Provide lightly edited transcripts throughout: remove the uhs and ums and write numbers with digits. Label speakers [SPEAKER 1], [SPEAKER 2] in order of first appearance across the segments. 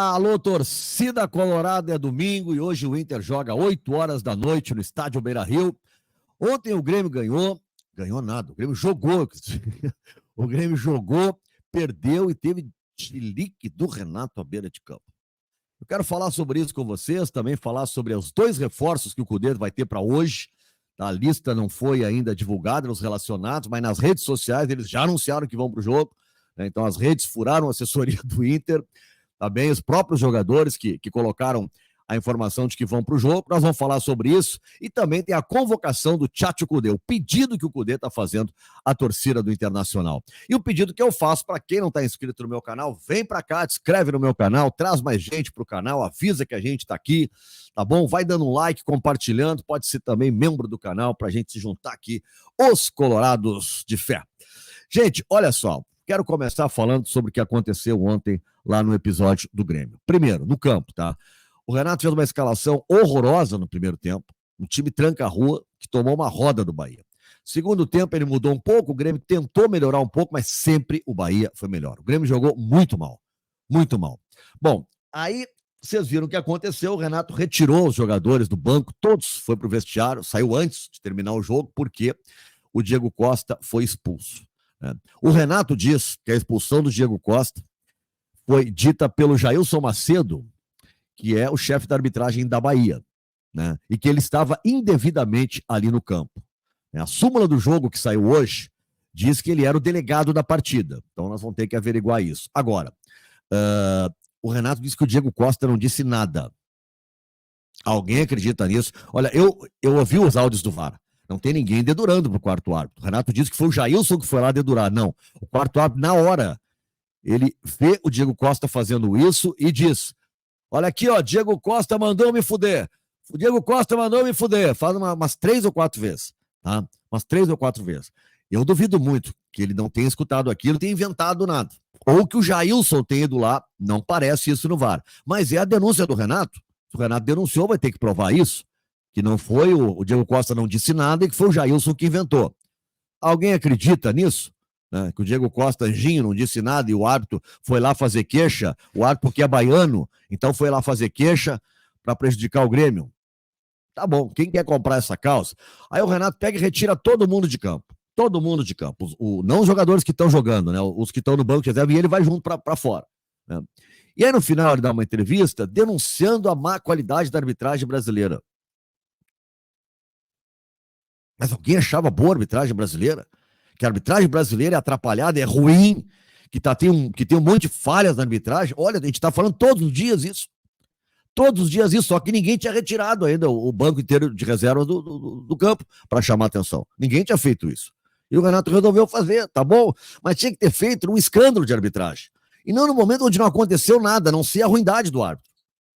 [SPEAKER 1] Alô, torcida colorada, é domingo e hoje o Inter joga 8 horas da noite no estádio Beira-Rio. Ontem o Grêmio ganhou nada, o Grêmio jogou, o Grêmio jogou, perdeu e teve chilique do Renato à beira de campo. Eu quero falar sobre isso com vocês, também falar sobre os 2 reforços que o Cudê vai ter para hoje. A lista não foi ainda divulgada nos relacionados, mas nas redes sociais eles já anunciaram que vão para o jogo. Então as redes furaram a assessoria do Inter. Também os próprios jogadores que colocaram a informação de que vão para o jogo. Nós vamos falar sobre isso. E também tem a convocação do Tchatcho Cudê, o pedido que o Cudê está fazendo à torcida do Internacional. E o pedido que eu faço para quem não está inscrito no meu canal, vem para cá, te inscreve no meu canal, traz mais gente para o canal, avisa que a gente está aqui, tá bom? Vai dando um like, compartilhando, pode ser também membro do canal para a gente se juntar aqui, os Colorados de Fé. Gente, olha só, quero começar falando sobre o que aconteceu ontem lá no episódio do Grêmio. Primeiro, no campo, tá? O Renato fez uma escalação horrorosa no primeiro tempo, um time tranca-rua que tomou uma roda do Bahia. Segundo tempo, ele mudou um pouco, o Grêmio tentou melhorar um pouco, mas sempre o Bahia foi melhor. O Grêmio jogou muito mal, muito mal. Bom, aí vocês viram o que aconteceu, o Renato retirou os jogadores do banco, todos foi pro vestiário, saiu antes de terminar o jogo, porque o Diego Costa foi expulso. O Renato diz que a expulsão do Diego Costa foi dita pelo Jailson Macedo, que é o chefe da arbitragem da Bahia, né? E que ele estava indevidamente ali no campo. A súmula do jogo que saiu hoje diz que ele era o delegado da partida. Então nós vamos ter que averiguar isso. Agora, o Renato disse que o Diego Costa não disse nada. Alguém acredita nisso? Olha, eu ouvi os áudios do VAR. Não tem ninguém dedurando pro quarto árbitro. O Renato disse que foi o Jailson que foi lá dedurar. Não, o quarto árbitro, na hora, ele vê o Diego Costa fazendo isso e diz: olha aqui, ó, Diego Costa mandou me fuder. O Diego Costa mandou me fuder. Faz umas 3 ou 4 vezes, tá? Umas 3 ou 4 vezes. Eu duvido muito que ele não tenha escutado aquilo, tenha inventado nada. Ou que o Jailson tenha ido lá, não parece isso no VAR. Mas é a denúncia do Renato. Se o Renato denunciou, vai ter que provar isso. Que não foi, o Diego Costa não disse nada e que foi o Jailson que inventou. Alguém acredita nisso? Né? Que o Diego Costa, anjinho, não disse nada e o árbitro foi lá fazer queixa, o árbitro que é baiano, então foi lá fazer queixa para prejudicar o Grêmio. Tá bom, quem quer comprar essa causa? Aí o Renato pega e retira todo mundo de campo. Todo mundo de campo. Não os jogadores que estão jogando, né? Os que estão no banco de reserva, e ele vai junto para fora. Né? E aí no final ele dá uma entrevista denunciando a má qualidade da arbitragem brasileira. Mas alguém achava boa a arbitragem brasileira? Que a arbitragem brasileira é atrapalhada, é ruim, que tem um monte de falhas na arbitragem? Olha, a gente está falando todos os dias isso. Todos os dias isso, só que ninguém tinha retirado ainda o banco inteiro de reserva do campo para chamar atenção. Ninguém tinha feito isso. E o Renato resolveu fazer, tá bom? Mas tinha que ter feito um escândalo de arbitragem. E não no momento onde não aconteceu nada, a não ser a ruindade do árbitro.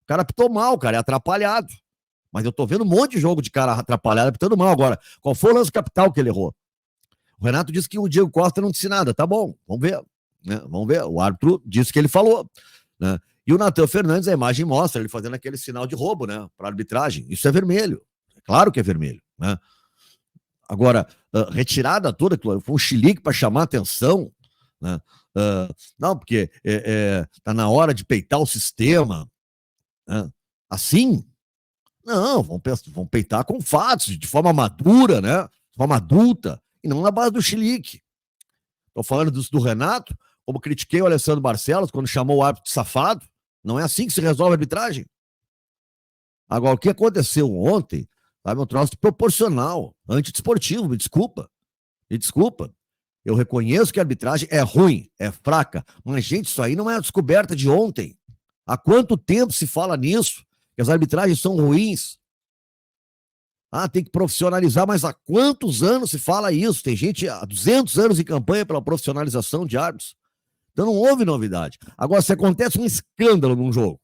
[SPEAKER 1] O cara apitou mal, cara, é atrapalhado. Mas eu tô vendo um monte de jogo de cara atrapalhado, apitando mal agora. Qual foi o lance capital que ele errou? O Renato disse que o Diego Costa não disse nada. Tá bom, vamos ver. Né? Vamos ver. O árbitro disse que ele falou. Né? E o Natan Fernandes, a imagem mostra ele fazendo aquele sinal de roubo, né? Para arbitragem. Isso é vermelho. É claro que é vermelho. Né? Agora, retirada toda, foi um chilique para chamar atenção. Né? Não, porque tá na hora de peitar o sistema. Né? Assim? Não, vão peitar com fatos, de forma madura, né? De forma adulta, e não na base do chilique. Estou falando disso do Renato, como critiquei o Alessandro Barcelos quando chamou o árbitro de safado. Não é assim que se resolve a arbitragem. Agora, o que aconteceu ontem, sabe, é um troço proporcional, antidesportivo, me desculpa. Me desculpa. Eu reconheço que a arbitragem é ruim, é fraca, mas, gente, isso aí não é a descoberta de ontem. Há quanto tempo se fala nisso? Que as arbitragens são ruins. Tem que profissionalizar, mas há quantos anos se fala isso? Tem gente há 200 anos em campanha pela profissionalização de árbitros. Então não houve novidade. Agora, se acontece um escândalo num jogo,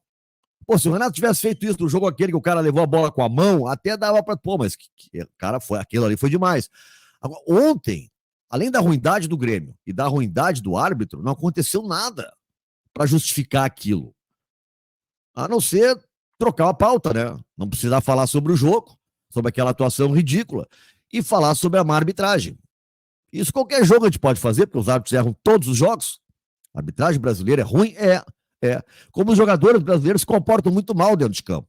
[SPEAKER 1] se o Renato tivesse feito isso no jogo aquele que o cara levou a bola com a mão, até dava para... mas cara, aquilo ali foi demais. Agora, ontem, além da ruindade do Grêmio e da ruindade do árbitro, não aconteceu nada para justificar aquilo. A não ser trocar a pauta, né? Não precisar falar sobre o jogo, sobre aquela atuação ridícula, e falar sobre a má arbitragem. Isso qualquer jogo a gente pode fazer, porque os árbitros erram todos os jogos. A arbitragem brasileira é ruim? Como os jogadores brasileiros se comportam muito mal dentro de campo.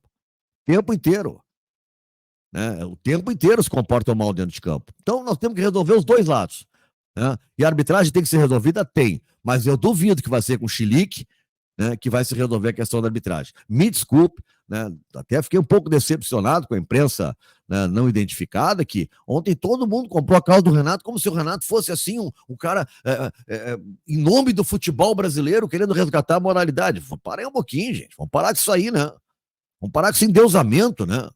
[SPEAKER 1] O tempo inteiro. Né? O tempo inteiro se comportam mal dentro de campo. Então, nós temos que resolver os dois lados. Né? E a arbitragem tem que ser resolvida? Tem. Mas eu duvido que vai ser com o Chilique, né, que vai se resolver a questão da arbitragem. Me desculpe, né, até fiquei um pouco decepcionado com a imprensa, né, não identificada, que ontem todo mundo comprou a causa do Renato como se o Renato fosse assim, um cara em nome do futebol brasileiro querendo resgatar a moralidade. Parem um pouquinho, gente. Vamos parar com isso aí, né? Vamos parar com esse endeusamento, né?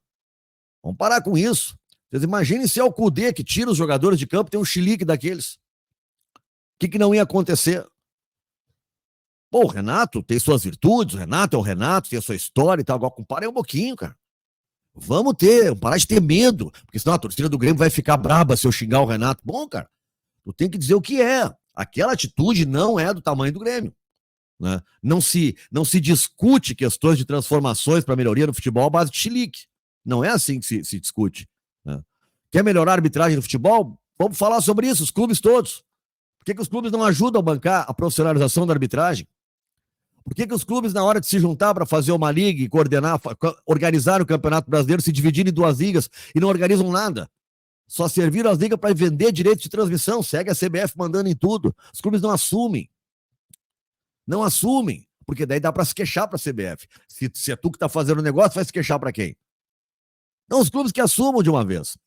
[SPEAKER 1] Vamos parar com isso. Vocês imaginem se é o Cudê que tira os jogadores de campo, tem um chilique daqueles. O que não ia acontecer? Pô, o Renato tem suas virtudes, o Renato é o Renato, tem a sua história e tal. Agora, comparem um pouquinho, cara. Vamos parar de ter medo, porque senão a torcida do Grêmio vai ficar braba se eu xingar o Renato. Bom, cara, tu tem que dizer o que é. Aquela atitude não é do tamanho do Grêmio. Né? Não se discute questões de transformações para melhoria no futebol à base de chilique. Não é assim que se discute. Né? Quer melhorar a arbitragem no futebol? Vamos falar sobre isso, os clubes todos. Por que os clubes não ajudam a bancar a profissionalização da arbitragem? Por que os clubes, na hora de se juntar para fazer uma liga e organizar o Campeonato Brasileiro, se dividirem em duas ligas e não organizam nada? Só serviram as ligas para vender direitos de transmissão, segue a CBF mandando em tudo. Os clubes não assumem. Não assumem, porque daí dá para se queixar para a CBF. Se é tu que está fazendo o negócio, vai se queixar para quem? Não, os clubes que assumam de uma vez.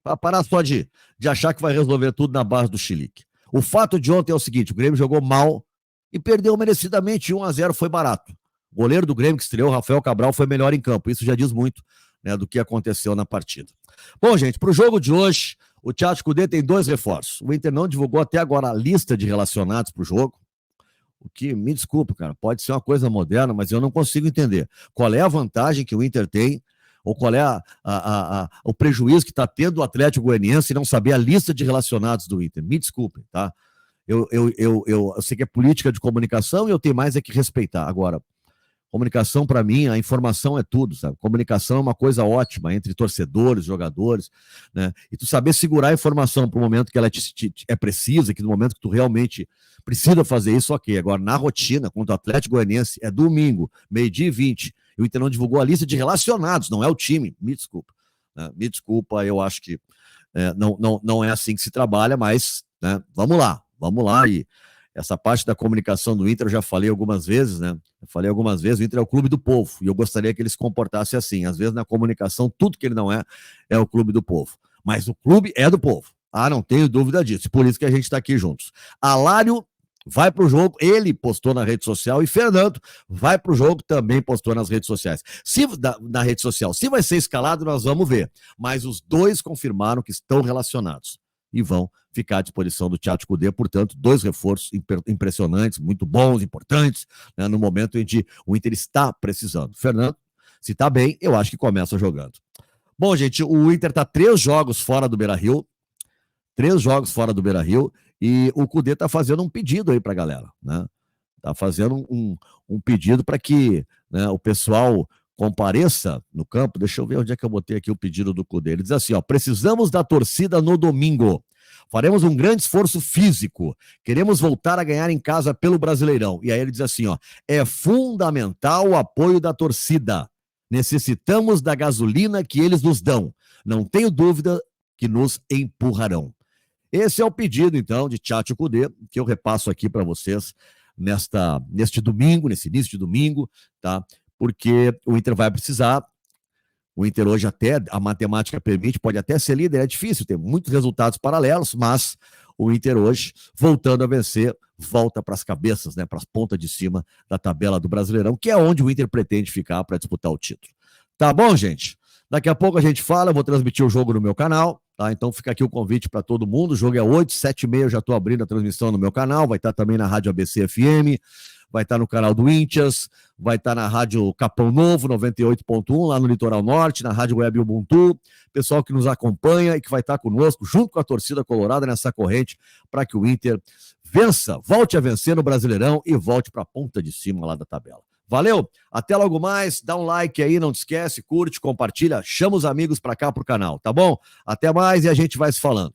[SPEAKER 1] Para parar só de achar que vai resolver tudo na base do chilique. O fato de ontem é o seguinte, o Grêmio jogou mal e perdeu merecidamente, 1-0 foi barato. O goleiro do Grêmio que estreou, Rafael Cabral, foi melhor em campo. Isso já diz muito, né, do que aconteceu na partida. Bom, gente, para o jogo de hoje, o Tchatcho Kudê tem 2 reforços. O Inter não divulgou até agora a lista de relacionados para o jogo. O que, me desculpa, cara, pode ser uma coisa moderna, mas eu não consigo entender. Qual é a vantagem que o Inter tem, ou qual é o prejuízo que está tendo o Atlético Goianiense e não saber a lista de relacionados do Inter. Me desculpem, tá? Eu sei que é política de comunicação e eu tenho mais é que respeitar. Agora, comunicação, para mim, a informação é tudo, sabe? Comunicação é uma coisa ótima entre torcedores, jogadores, né? E tu saber segurar a informação para o momento que ela é precisa, que no momento que tu realmente precisa fazer isso, ok. Agora, na rotina, contra o Atlético Goianiense, é domingo, 12h20. O Inter não divulgou a lista de relacionados, não é o time. Me desculpa. Né? Me desculpa, eu acho que não é assim que se trabalha, mas, né, vamos lá. E essa parte da comunicação do Inter eu já falei algumas vezes, né? O Inter é o clube do povo, e eu gostaria que ele se comportasse assim. Às vezes na comunicação, tudo que ele não é o clube do povo. Mas o clube é do povo. Não tenho dúvida disso. Por isso que a gente está aqui juntos. Alário vai para o jogo, ele postou na rede social, e Fernando vai para o jogo, também postou nas redes sociais. Na rede social, se vai ser escalado, nós vamos ver. Mas os dois confirmaram que estão relacionados e vão ficar à disposição do Tchatcho Kudê. Portanto, 2 reforços impressionantes, muito bons, importantes, né, no momento em que o Inter está precisando. Fernando, se está bem, eu acho que começa jogando. Bom, gente, o Inter está 3 jogos fora do Beira-Rio, e o Kudê está fazendo um pedido aí para a galera, né? Está fazendo um pedido para que, né, o pessoal compareça no campo. Deixa eu ver onde é que eu botei aqui o pedido do Kudê. Ele diz assim, precisamos da torcida no domingo. Faremos um grande esforço físico. Queremos voltar a ganhar em casa pelo Brasileirão. E aí ele diz assim, é fundamental o apoio da torcida. Necessitamos da gasolina que eles nos dão. Não tenho dúvida que nos empurrarão. Esse é o pedido, então, de Tchatcho Kudê, que eu repasso aqui para vocês neste domingo, nesse início de domingo, tá? Porque o Inter vai precisar. O Inter hoje até, a matemática permite, pode até ser líder, é difícil, tem muitos resultados paralelos, mas o Inter hoje, voltando a vencer, volta para as cabeças, né, para as pontas de cima da tabela do Brasileirão, que é onde o Inter pretende ficar para disputar o título. Tá bom, gente? Daqui a pouco a gente fala, eu vou transmitir o jogo no meu canal, tá? Então fica aqui o convite para todo mundo, o jogo é 8, 7h30, eu já estou abrindo a transmissão no meu canal, vai estar também na Rádio ABC FM, vai estar no canal do Índias, vai estar na Rádio Capão Novo, 98.1, lá no Litoral Norte, na Rádio Web Ubuntu, pessoal que nos acompanha e que vai estar conosco, junto com a torcida colorada nessa corrente, para que o Inter vença, volte a vencer no Brasileirão e volte para a ponta de cima lá da tabela. Valeu, até logo mais, dá um like aí, não te esquece, curte, compartilha, chama os amigos para cá pro canal, tá bom? Até mais e a gente vai se falando.